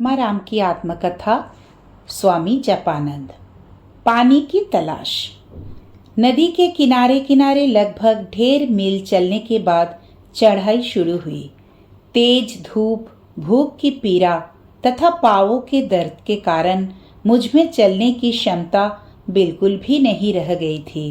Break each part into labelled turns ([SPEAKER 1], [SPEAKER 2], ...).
[SPEAKER 1] आत्मा राम की आत्मकथा। स्वामी जपानंद। पानी की तलाश। नदी के किनारे किनारे लगभग 1.5 मील चलने के बाद चढ़ाई शुरू हुई। तेज धूप, भूख की पीड़ा तथा पांवों के दर्द के कारण मुझ में चलने की क्षमता बिल्कुल भी नहीं रह गई थी।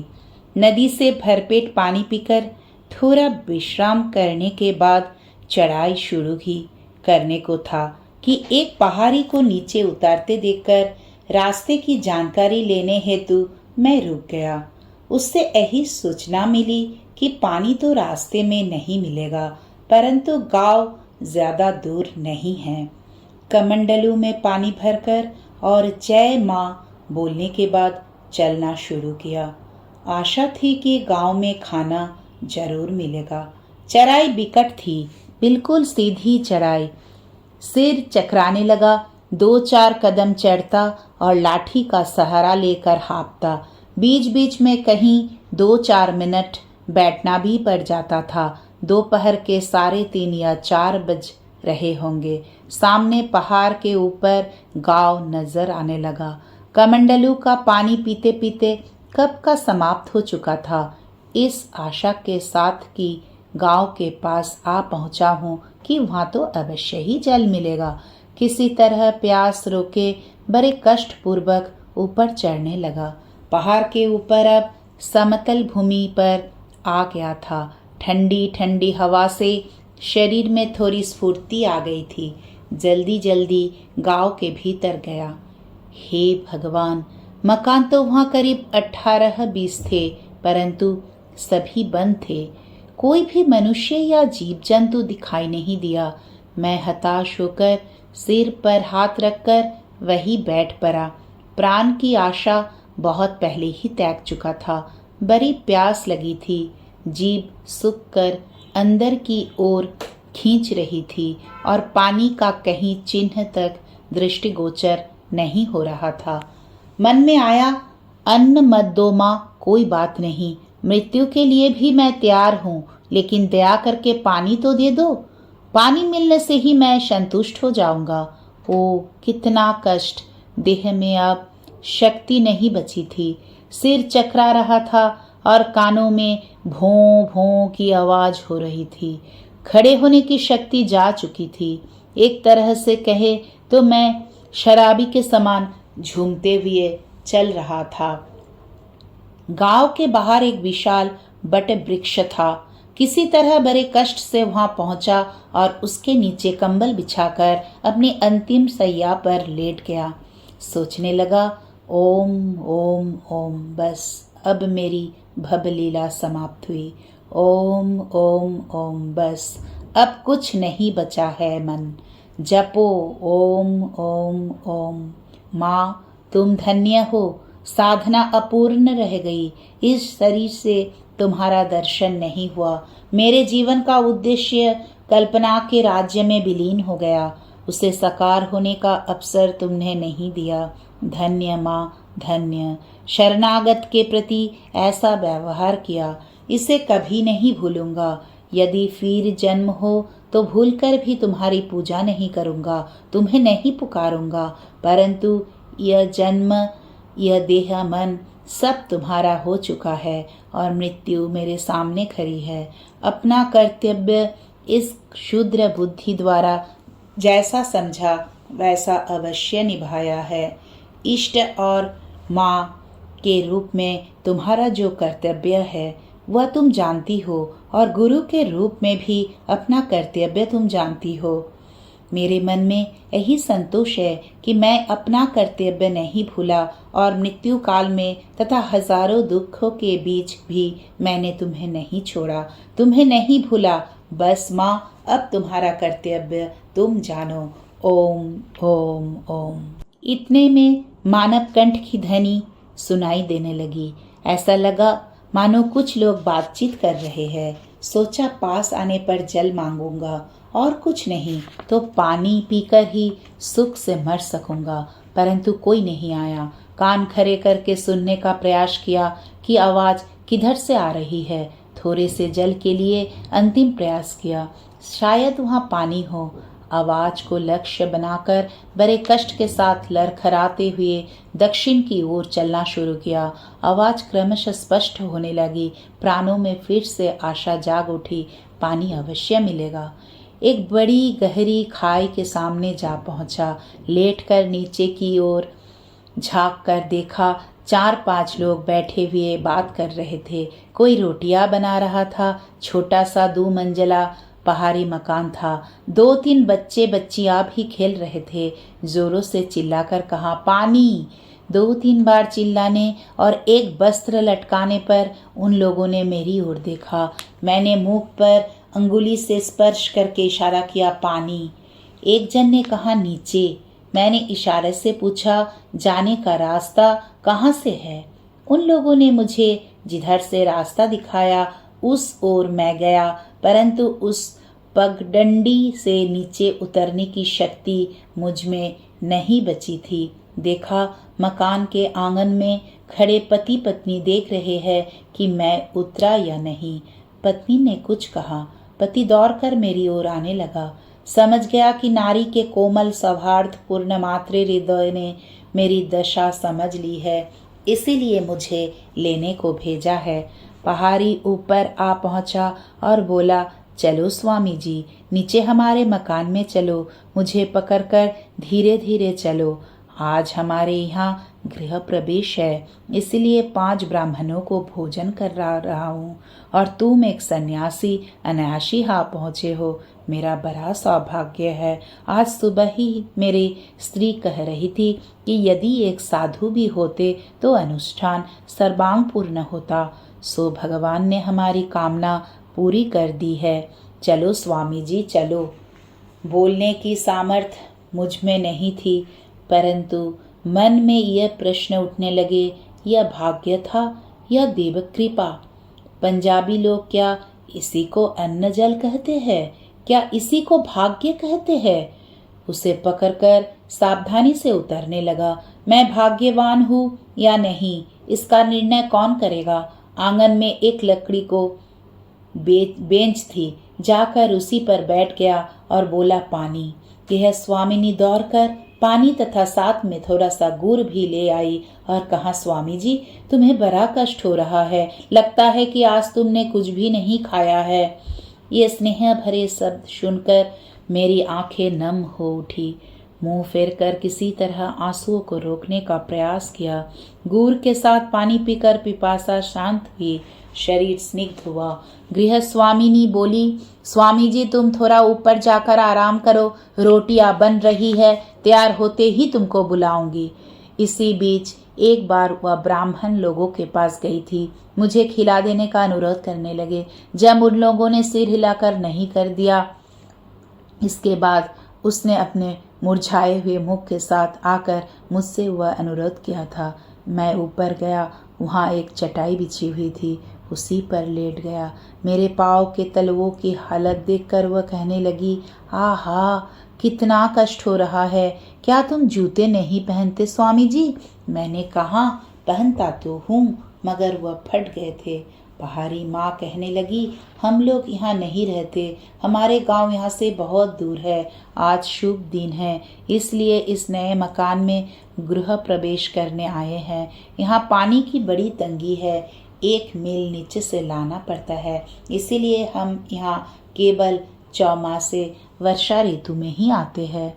[SPEAKER 1] नदी से भरपेट पानी पीकर थोड़ा विश्राम करने के बाद चढ़ाई शुरू ही करने को था कि एक पहाड़ी को नीचे उतरते देखकर रास्ते की जानकारी लेने हेतु मैं रुक गया। उससे यही सूचना मिली कि पानी तो रास्ते में नहीं मिलेगा, परंतु गांव ज्यादा दूर नहीं है। कमंडलू में पानी भरकर और जय माँ बोलने के बाद चलना शुरू किया। आशा थी कि गांव में खाना जरूर मिलेगा। चढ़ाई बिकट थी, बिल्कुल सीधी चढ़ाई। सिर चकराने लगा। 2-4 कदम चढ़ता और लाठी का सहारा लेकर हाँफता। बीच बीच में कहीं 2-4 मिनट बैठना भी पड़ जाता था। दोपहर के 3:30 या 4 बज रहे होंगे। सामने पहाड़ के ऊपर गांव नजर आने लगा। कमंडलू का पानी पीते पीते कब का समाप्त हो चुका था। इस आशा के साथ कि गांव के पास आ पहुंचा हूं कि वहां तो अवश्य ही जल मिलेगा। किसी तरह प्यास रोके बड़े कष्ट पूर्वक ऊपर चढ़ने लगा। पहाड़ के ऊपर अब समतल भूमि पर आ गया था। ठंडी ठंडी हवा से शरीर में थोड़ी स्फूर्ति आ गई थी। जल्दी जल्दी गांव के भीतर गया। हे भगवान! मकान तो वहां करीब 18-20 थे, परंतु सभी बंद थे। कोई भी मनुष्य या जीव जंतु दिखाई नहीं दिया। मैं हताश होकर सिर पर हाथ रखकर वही बैठ पड़ा। प्राण की आशा बहुत पहले ही त्याग चुका था। बड़ी प्यास लगी थी। जीभ सूख कर अंदर की ओर खींच रही थी और पानी का कहीं चिन्ह तक दृष्टिगोचर नहीं हो रहा था। मन में आया, अन्न मत दो माँ, कोई बात नहीं, मृत्यु के लिए भी मैं तैयार हूँ, लेकिन दया करके पानी तो दे दो। पानी मिलने से ही मैं संतुष्ट हो जाऊंगा। ओ कितना कष्ट! देह में अब शक्ति नहीं बची थी। सिर चकरा रहा था और कानों में भों भों की आवाज हो रही थी। खड़े होने की शक्ति जा चुकी थी। एक तरह से कहे तो मैं शराबी के समान झूमते हुए चल रहा था। गांव के बाहर एक विशाल बट वृक्ष था। किसी तरह बड़े कष्ट से वहां पहुंचा और उसके नीचे कंबल बिछाकर अपनी अंतिम सैया पर लेट गया। सोचने लगा, ओम ओम ओम, बस अब मेरी भवलीला समाप्त हुई। ओम ओम ओम, बस अब कुछ नहीं बचा है। मन जपो ओम ओम ओम। माँ तुम धन्य हो, साधना अपूर्ण रह गई। इस शरीर से तुम्हारा दर्शन नहीं हुआ। मेरे जीवन का उद्देश्य कल्पना के राज्य में विलीन हो गया। उसे साकार होने का अवसर तुमने नहीं दिया। धन्य माँ, धन्य। शरणागत के प्रति ऐसा व्यवहार किया, इसे कभी नहीं भूलूंगा। यदि फिर जन्म हो तो भूलकर भी तुम्हारी पूजा नहीं करूंगा, तुम्हें नहीं पुकारूंगा, परंतु यह जन्म, यह देह, मन सब तुम्हारा हो चुका है और मृत्यु मेरे सामने खड़ी है। अपना कर्तव्य इस क्षुद्र बुद्धि द्वारा जैसा समझा वैसा अवश्य निभाया है। इष्ट और माँ के रूप में तुम्हारा जो कर्तव्य है वह तुम जानती हो और गुरु के रूप में भी अपना कर्तव्य तुम जानती हो। मेरे मन में यही संतोष है कि मैं अपना कर्तव्य नहीं भूला और मृत्यु काल में तथा हजारों दुखों के बीच भी मैंने तुम्हें नहीं छोड़ा, तुम्हें नहीं भूला। बस माँ अब तुम्हारा कर्तव्य तुम जानो। ओम ओम ओम। इतने में मानव कंठ की ध्वनि सुनाई देने लगी। ऐसा लगा मानो कुछ लोग बातचीत कर रहे हैं। सोचा पास आने पर जल मांगूंगा और कुछ नहीं तो पानी पीकर ही सुख से मर सकूंगा, परंतु कोई नहीं आया। कान खड़े करके सुनने का प्रयास किया कि आवाज किधर से आ रही है। थोड़े से जल के लिए अंतिम प्रयास किया, शायद वहां पानी हो। आवाज को लक्ष्य बनाकर बड़े कष्ट के साथ लड़खड़ाते हुए दक्षिण की ओर चलना शुरू किया। आवाज क्रमशः स्पष्ट होने लगी। प्राणों में फिर से आशा जाग उठी, पानी अवश्य मिलेगा। एक बड़ी गहरी खाई के सामने जा पहुंचा। लेटकर नीचे की ओर झांक कर देखा, 4-5 लोग बैठे हुए बात कर रहे थे। कोई रोटियां बना रहा था। छोटा सा 2 मंजिला पहाड़ी मकान था। 2-3 बच्चे बच्चियां भी खेल रहे थे। जोरों से चिल्लाकर कहा, पानी। 2-3 बार चिल्लाने और एक वस्त्र लटकाने पर उन लोगों ने मेरी ओर देखा। मैंने मुंह पर अंगुली से स्पर्श करके इशारा किया, पानी। एक जन ने कहा, नीचे। मैंने इशारे से पूछा, जाने का रास्ता कहाँ से है? उन लोगों ने मुझे जिधर से रास्ता दिखाया उस ओर मैं गया, परंतु उस पगडंडी से नीचे उतरने की शक्ति मुझ में नहीं बची थी। देखा, मकान के आंगन में खड़े पति पत्नी देख रहे हैं कि मैं उतरा या नहीं। पत्नी ने कुछ कहा। पति दौड़कर मेरी ओर आने लगा। समझ गया कि नारी के कोमल सौहार्दपूर्ण मातृ हृदय ने मेरी दशा समझ ली है, इसीलिए मुझे लेने को भेजा है। पहाड़ी ऊपर आ पहुंचा और बोला, चलो स्वामी जी, नीचे हमारे मकान में चलो। मुझे पकड़कर धीरे धीरे चलो। आज हमारे यहाँ गृह प्रवेश है, इसलिए 5 ब्राह्मणों को भोजन कर रहा हूँ और तुम एक सन्यासी अनायासी यहाँ पहुँचे हो। मेरा बड़ा सौभाग्य है। आज सुबह ही मेरी स्त्री कह रही थी कि यदि एक साधु भी होते तो अनुष्ठान सर्वांग पूर्ण होता। सो भगवान ने हमारी कामना पूरी कर दी है। चलो स्वामी जी, चलो। बोलने की सामर्थ्य मुझ में नहीं थी, परंतु मन में यह प्रश्न उठने लगे, यह भाग्य था या देव कृपा? पंजाबी लोग क्या इसी को अन्न जल कहते हैं? क्या इसी को भाग्य कहते हैं? उसे पकड़कर सावधानी से उतरने लगा। मैं भाग्यवान हूँ या नहीं, इसका निर्णय कौन करेगा? आंगन में एक लकड़ी को बेंच थी। जाकर उसी पर बैठ गया और बोला, पानी। यह स्वामिनी दौड़कर पानी तथा साथ में थोड़ा सा गुड़ भी ले आई और कहा, स्वामी जी, तुम्हें बड़ा कष्ट हो रहा है। लगता है कि आज तुमने कुछ भी नहीं खाया है। ये स्नेह भरे शब्द सुनकर मेरी आंखें नम हो उठी। मुंह फेरकर किसी तरह आंसुओं को रोकने का प्रयास किया। गुड़ के साथ पानी पीकर पिपासा शांत हुई, शरीर स्निग्ध हुआ। गृह स्वामिनी बोली, स्वामी जी, तुम थोड़ा ऊपर जाकर आराम करो, रोटियां बन रही है, तैयार होते ही तुमको बुलाऊंगी। इसी बीच एक बार वह ब्राह्मण लोगों के पास गई थी। मुझे खिला देने का अनुरोध करने लगे। जब उन लोगों ने सिर हिलाकर नहीं कर दिया, इसके बाद उसने अपने मुरझाए हुए मुख के साथ आकर मुझसे वह अनुरोध किया था। मैं ऊपर गया। वहाँ एक चटाई बिछी हुई थी, उसी पर लेट गया। मेरे पाँव के तलवों की हालत देखकर वह कहने लगी, आहा, कितना कष्ट हो रहा है। क्या तुम जूते नहीं पहनते स्वामी जी? मैंने कहा, पहनता तो हूँ, मगर वह फट गए थे। पहाड़ी माँ कहने लगी, हम लोग यहाँ नहीं रहते, हमारे गांव यहाँ से बहुत दूर है। आज शुभ दिन है, इसलिए इस नए मकान में गृह प्रवेश करने आए हैं। यहाँ पानी की बड़ी तंगी है, 1 मील नीचे से लाना पड़ता है, इसीलिए हम यहाँ केवल चौमासे वर्षा ऋतु में ही आते हैं।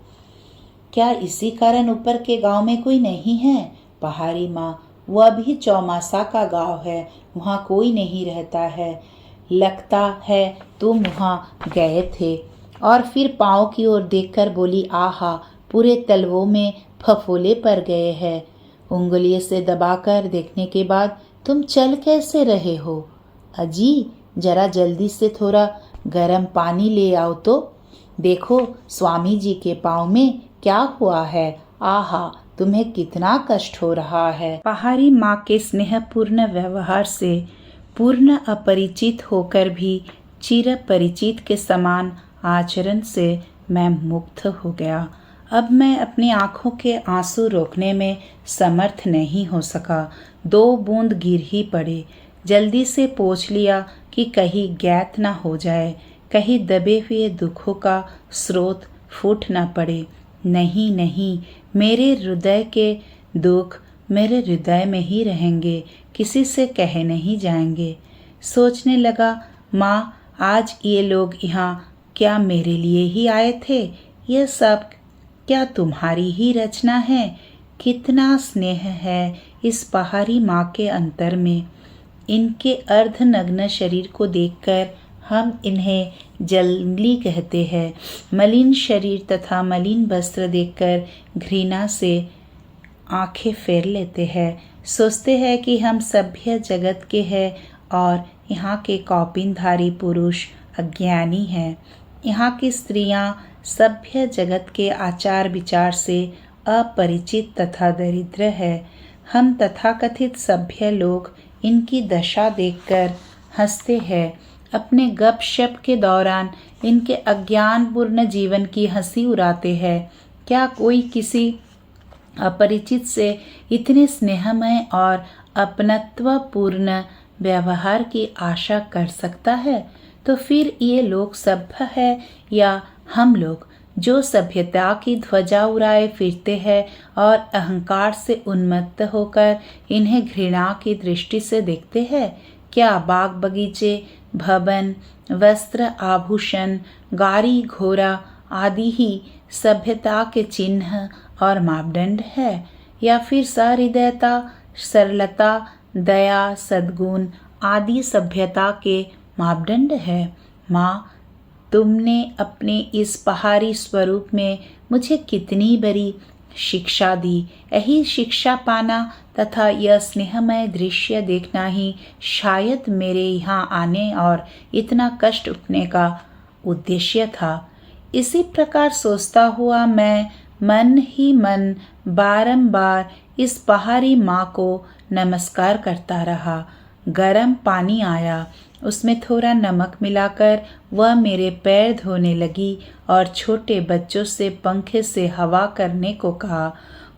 [SPEAKER 1] क्या इसी कारण ऊपर के गांव में कोई नहीं है? पहाड़ी माँ, वह भी चौमासा का गांव है, वहाँ कोई नहीं रहता है। लगता है तुम वहाँ गए थे। और फिर पाँव की ओर देखकर बोली, आहा, पूरे तलवों में फफोले पड़ गए हैं। उंगलियों से दबाकर देखने के बाद तुम चल कैसे रहे हो? अजी, जरा जल्दी से थोड़ा गर्म पानी ले आओ तो। देखो स्वामी जी के पाँव में क्या हुआ है। आहा, तुम्हें कितना कष्ट हो रहा है। पहाड़ी माँ के स्नेहपूर्ण व्यवहार से पूर्ण अपरिचित होकर भी चिर परिचित के समान आचरण से मैं मुक्त हो गया। अब मैं अपनी आंखों के आंसू रोकने में समर्थ नहीं हो सका। 2 बूंद गिर ही पड़े। जल्दी से पोंछ लिया कि कहीं गैत न हो जाए, कहीं दबे हुए दुखों का स्रोत फूट न पड़े। नहीं नहीं, मेरे हृदय के दुख मेरे हृदय में ही रहेंगे, किसी से कहे नहीं जाएंगे। सोचने लगा, माँ आज ये लोग यहाँ क्या मेरे लिए ही आए थे? यह सब क्या तुम्हारी ही रचना है? कितना स्नेह है इस पहाड़ी माँ के अंतर में। इनके अर्धनग्न शरीर को देखकर हम इन्हें जंगली कहते हैं। मलिन शरीर तथा मलिन वस्त्र देखकर घृणा से आंखें फेर लेते हैं। सोचते हैं कि हम सभ्य जगत के हैं और यहाँ के कौपीनधारी पुरुष अज्ञानी हैं। यहाँ की स्त्रियाँ सभ्य जगत के आचार विचार से अपरिचित तथा दरिद्र है। हम तथाकथित सभ्य लोग इनकी दशा देखकर हंसते हैं। अपने गपशप के दौरान इनके अज्ञानपूर्ण जीवन की हंसी उड़ाते हैं। क्या कोई किसी अपरिचित से इतने स्नेहमय और अपनत्वपूर्ण व्यवहार की आशा कर सकता है? तो फिर ये लोग सभ्य है या हम लोग, जो सभ्यता की ध्वजा उड़ाए फिरते हैं और अहंकार से उन्मत्त होकर इन्हें घृणा की दृष्टि से देखते हैं? क्या बाग बगीचे, भवन, वस्त्र, आभूषण, गाड़ी घोड़ा आदि ही सभ्यता के चिन्ह और मापदंड है? या फिर सहृदयता, सरलता, दया, सद्गुण आदि सभ्यता के मापदंड है? माँ, तुमने अपने इस पहाड़ी स्वरूप में मुझे कितनी बड़ी शिक्षा दी। यही शिक्षा पाना तथा यह स्नेहमय दृश्य देखना ही शायद मेरे यहाँ आने और इतना कष्ट उठने का उद्देश्य था। इसी प्रकार सोचता हुआ मैं मन ही मन बारंबार इस पहाड़ी माँ को नमस्कार करता रहा। गरम पानी आया, उसमें थोड़ा नमक मिलाकर वह मेरे पैर धोने लगी और छोटे बच्चों से पंखे से हवा करने को कहा।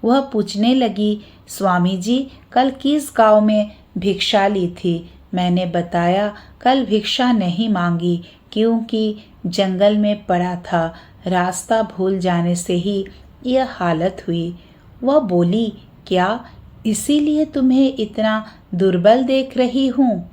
[SPEAKER 1] वह पूछने लगी, स्वामी जी कल किस गांव में भिक्षा ली थी? मैंने बताया, कल भिक्षा नहीं मांगी क्योंकि जंगल में पड़ा था, रास्ता भूल जाने से ही यह हालत हुई। वह बोली, क्या इसीलिए तुम्हें इतना दुर्बल देख रही हूँ?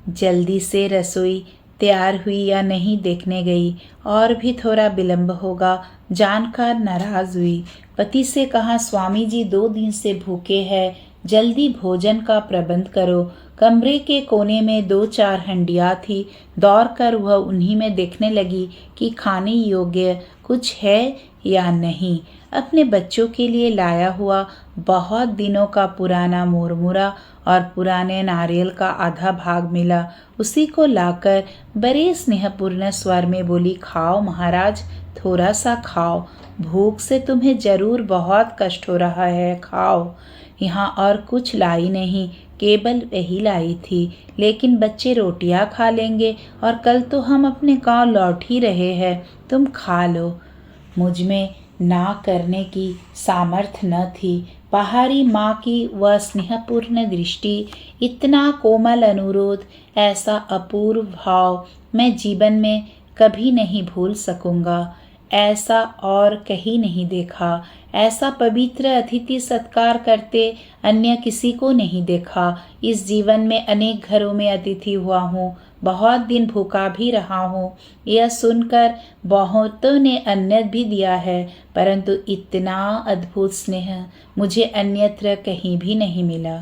[SPEAKER 1] जल्दी से रसोई तैयार हुई या नहीं देखने गई और भी थोड़ा विलंब होगा जानकर नाराज हुई। पति से कहा, स्वामी जी 2 दिन से भूखे हैं, जल्दी भोजन का प्रबंध करो। कमरे के कोने में 2-4 हंडिया थी। दौड़कर वह उन्हीं में देखने लगी कि खाने योग्य कुछ है या नहीं। अपने बच्चों के लिए लाया हुआ बहुत दिनों का पुराना मुरमुरा और पुराने नारियल का आधा भाग मिला। उसी को लाकर बड़े स्नेहपूर्ण स्वर में बोली, खाओ महाराज, थोड़ा सा खाओ, भूख से तुम्हें जरूर बहुत कष्ट हो रहा है, खाओ। यहाँ और कुछ लाई नहीं, केवल वही लाई थी, लेकिन बच्चे रोटियां खा लेंगे और कल तो हम अपने गांव लौट ही रहे हैं, तुम खा लो। मुझ में ना करने की सामर्थ्य न थी। पहाड़ी माँ की वह स्नेहपूर्ण दृष्टि, इतना कोमल अनुरोध, ऐसा अपूर्व भाव मैं जीवन में कभी नहीं भूल सकूंगा। ऐसा और कहीं नहीं देखा। ऐसा पवित्र अतिथि सत्कार करते अन्य किसी को नहीं देखा। इस जीवन में अनेक घरों में अतिथि हुआ हूँ, बहुत दिन भूखा भी रहा हूँ। यह सुनकर बहुतों ने अन्न भी दिया है, परंतु इतना अद्भुत स्नेह मुझे अन्यत्र कहीं भी नहीं मिला।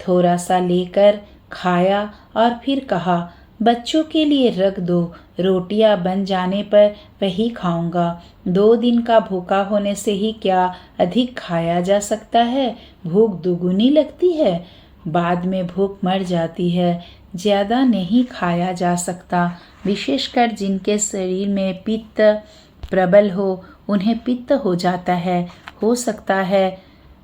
[SPEAKER 1] थोड़ा सा लेकर खाया और फिर कहा, बच्चों के लिए रख दो, रोटियां बन जाने पर वही खाऊंगा। 2 दिन का भूखा होने से ही क्या अधिक खाया जा सकता है? भूख दुगुनी लगती है, बाद में भूख मर जाती है। ज्यादा नहीं खाया जा सकता, विशेषकर जिनके शरीर में पित्त प्रबल हो, उन्हें पित्त हो जाता है। हो सकता है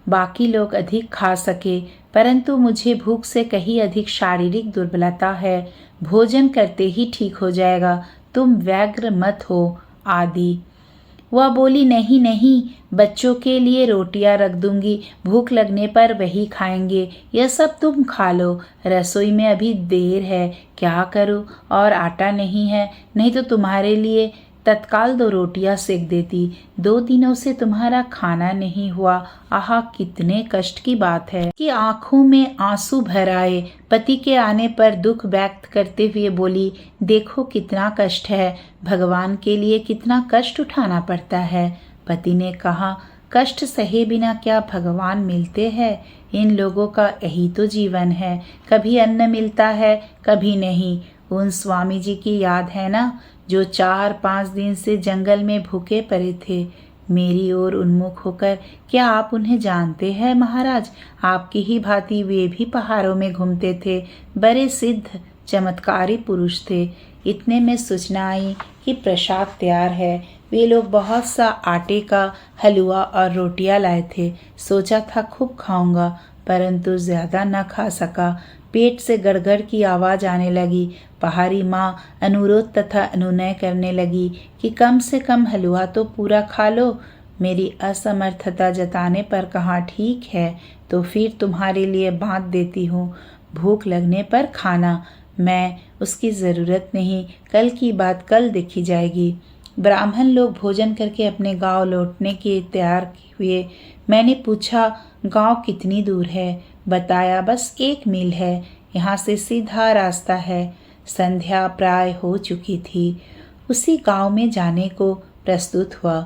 [SPEAKER 1] बाकी लोग अधिक खा सके, परंतु मुझे भूख से कहीं अधिक शारीरिक दुर्बलता है। भोजन करते ही ठीक हो जाएगा, तुम व्यग्र मत हो आदि। वह बोली, नहीं नहीं, बच्चों के लिए रोटियां रख दूंगी, भूख लगने पर वही खाएंगे, यह सब तुम खा लो। रसोई में अभी देर है, क्या करूं, और आटा नहीं है, नहीं तो तुम्हारे लिए तत्काल 2 रोटियां सेक देती। 2 दिनों से तुम्हारा खाना नहीं हुआ। आहा, कितने कष्ट की बात है। कि आंखों में आंसू भर आए। पति के आने पर दुख व्यक्त करते हुए बोली, देखो कितना कष्ट है, भगवान के लिए कितना कष्ट उठाना पड़ता है। पति ने कहा, कष्ट सहे बिना क्या भगवान मिलते हैं? इन लोगों का यही तो जीवन है, कभी अन्न मिलता है, कभी नहीं। उन स्वामी जी की याद है ना, जो 4-5 दिन से जंगल में भूखे पड़े थे, मेरी ओर उन्मुख होकर। क्या आप उन्हें जानते हैं महाराज? आपकी ही भांति वे भी पहाड़ों में घूमते थे, बड़े सिद्ध चमत्कारी पुरुष थे। इतने में सूचना आई कि प्रसाद तैयार है। वे लोग बहुत सा आटे का हलवा और रोटियां लाए थे। सोचा था खूब खाऊंगा, परंतु ज्यादा न खा सका। पेट से गड़गड़ की आवाज आने लगी। पहाड़ी माँ अनुरोध तथा अनुनय करने लगी कि कम से कम हलवा तो पूरा खा लो। मेरी असमर्थता जताने पर कहा, ठीक है तो फिर तुम्हारे लिए बांध देती हूँ, भूख लगने पर खाना। मैं उसकी ज़रूरत नहीं, कल की बात कल देखी जाएगी। ब्राह्मण लोग भोजन करके अपने गांव लौटने के तैयार हुए। मैंने पूछा, गांव कितनी दूर है? बताया, बस 1 मील है, यहाँ से सीधा रास्ता है। संध्या प्राय हो चुकी थी। उसी गांव में जाने को प्रस्तुत हुआ।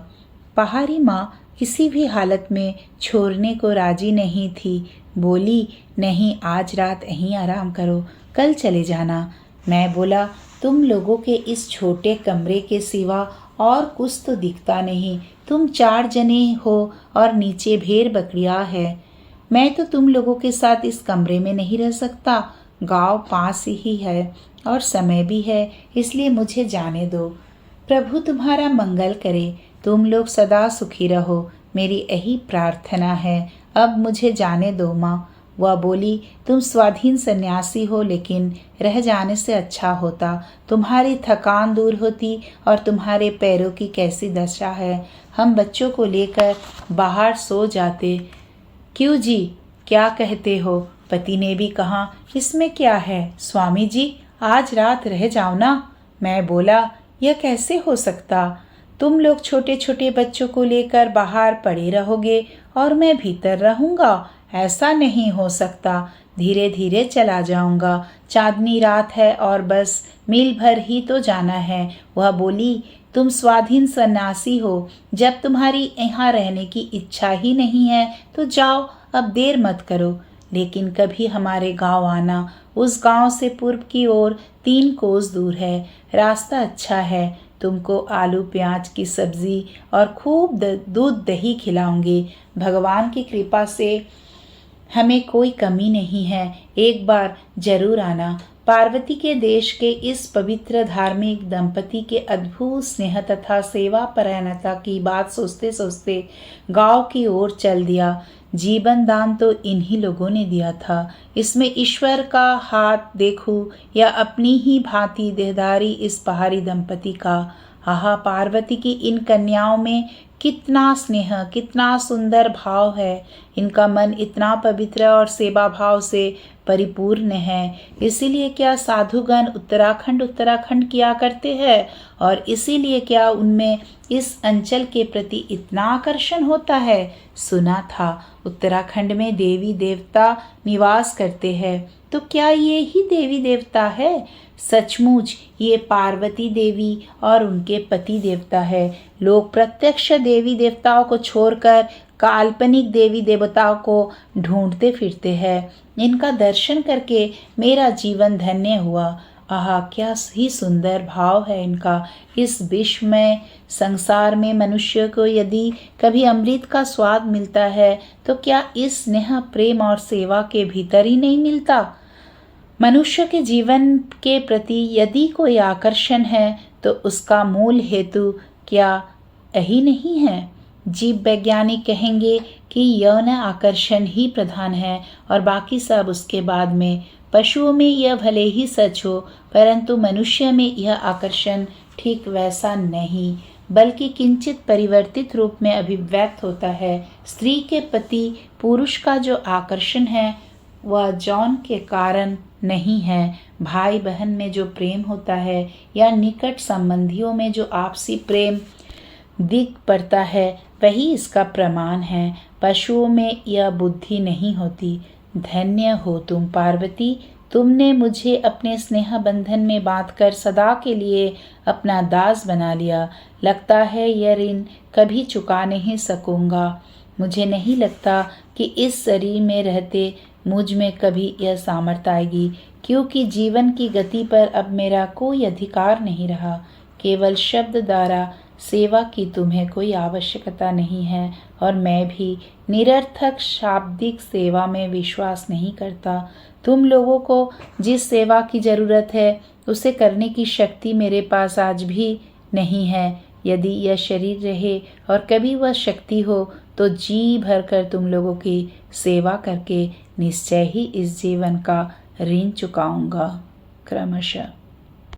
[SPEAKER 1] पहाड़ी माँ किसी भी हालत में छोड़ने को राजी नहीं थी। बोली, नहीं, आज रात यहीं आराम करो, कल चले जाना। मैं बोला, तुम लोगों के इस छोटे कमरे के सिवा और कुछ तो दिखता नहीं। तुम 4 जने हो और नीचे भेड़ बकरियां है। मैं तो तुम लोगों के साथ इस कमरे में नहीं रह सकता। गांव पास ही है और समय भी है, इसलिए मुझे जाने दो। प्रभु तुम्हारा मंगल करे, तुम लोग सदा सुखी रहो, मेरी यही प्रार्थना है। अब मुझे जाने दो माँ। वह बोली, तुम स्वाधीन सन्यासी हो, लेकिन रह जाने से अच्छा होता। तुम्हारी थकान दूर होती और तुम्हारे पैरों की कैसी दशा है। हम बच्चों को लेकर बाहर सो जाते। क्यों जी, क्या कहते हो? पति ने भी कहा, इसमें क्या है स्वामी जी, आज रात रह जाओ ना। मैं बोला, यह कैसे हो सकता? तुम लोग छोटे छोटे बच्चों को लेकर बाहर पड़े रहोगे और मैं भीतर रहूंगा? ऐसा नहीं हो सकता। धीरे धीरे चला जाऊंगा। चांदनी रात है और बस मील भर ही तो जाना है। वह बोली, तुम स्वाधीन सन्यासी हो, जब तुम्हारी यहाँ रहने की इच्छा ही नहीं है तो जाओ, अब देर मत करो। लेकिन कभी हमारे गांव आना। उस गांव से पूर्व की ओर 3 कोस दूर है। रास्ता अच्छा है। तुमको आलू प्याज की सब्जी और खूब दूध दही खिलाऊंगी। भगवान की कृपा से हमें कोई कमी नहीं है। एक बार जरूर आना। पार्वती के देश के इस पवित्र धार्मिक दंपति के अद्भुत स्नेह तथा सेवा परायणता की बात सोचते सोचते गांव की ओर चल दिया। जीवन दान तो इन्हीं लोगों ने दिया था। इसमें ईश्वर का हाथ देखूं या अपनी ही भांति देहधारी इस पहाड़ी दंपति का। आहा, पार्वती की इन कन्याओं में कितना स्नेह, कितना सुंदर भाव है। इनका मन इतना पवित्र और सेवा भाव से परिपूर्ण है। इसीलिए क्या साधुगण उत्तराखंड किया करते हैं और इसीलिए क्या उनमें इस अंचल के प्रति इतना आकर्षण होता है। सुना था उत्तराखंड में देवी देवता निवास करते हैं, तो क्या ये ही देवी देवता है? सचमुच ये पार्वती देवी और उनके पति देवता है। लोग प्रत्यक्ष देवी देवताओं को छोड़कर काल्पनिक देवी देवताओं को ढूंढते फिरते हैं। इनका दर्शन करके मेरा जीवन धन्य हुआ। आहा, क्या ही सुंदर भाव है इनका। इस विश्वमय संसार में मनुष्य को यदि कभी अमृत का स्वाद मिलता है तो क्या इस स्नेह, प्रेम और सेवा के भीतर ही नहीं मिलता? मनुष्य के जीवन के प्रति यदि कोई आकर्षण है तो उसका मूल हेतु क्या यही नहीं है? जीव वैज्ञानिक कहेंगे कि यौन आकर्षण ही प्रधान है और बाकी सब उसके बाद में। पशुओं में यह भले ही सच हो, परंतु मनुष्य में यह आकर्षण ठीक वैसा नहीं, बल्कि किंचित परिवर्तित रूप में अभिव्यक्त होता है। स्त्री के प्रति पुरुष का जो आकर्षण है वह यौन के कारण नहीं है। भाई बहन में जो प्रेम होता है या निकट संबंधियों में जो आपसी प्रेम दिख पड़ता है वही इसका प्रमाण है। पशुओं में यह बुद्धि नहीं होती। धन्य हो तुम पार्वती, तुमने मुझे अपने स्नेह बंधन में बांधकर सदा के लिए अपना दास बना लिया। लगता है यह ऋण कभी चुका नहीं सकूंगा। मुझे नहीं लगता कि इस शरीर में रहते मुझ में कभी यह सामर्थ्य आएगी, क्योंकि जीवन की गति पर अब मेरा कोई अधिकार नहीं रहा। केवल शब्द द्वारा सेवा की तुम्हें कोई आवश्यकता नहीं है और मैं भी निरर्थक शाब्दिक सेवा में विश्वास नहीं करता। तुम लोगों को जिस सेवा की जरूरत है उसे करने की शक्ति मेरे पास आज भी नहीं है। यदि यह शरीर रहे और कभी वह शक्ति हो तो जी भर कर तुम लोगों की सेवा करके निश्चय ही इस जीवन का ऋण चुकाऊंगा। क्रमशः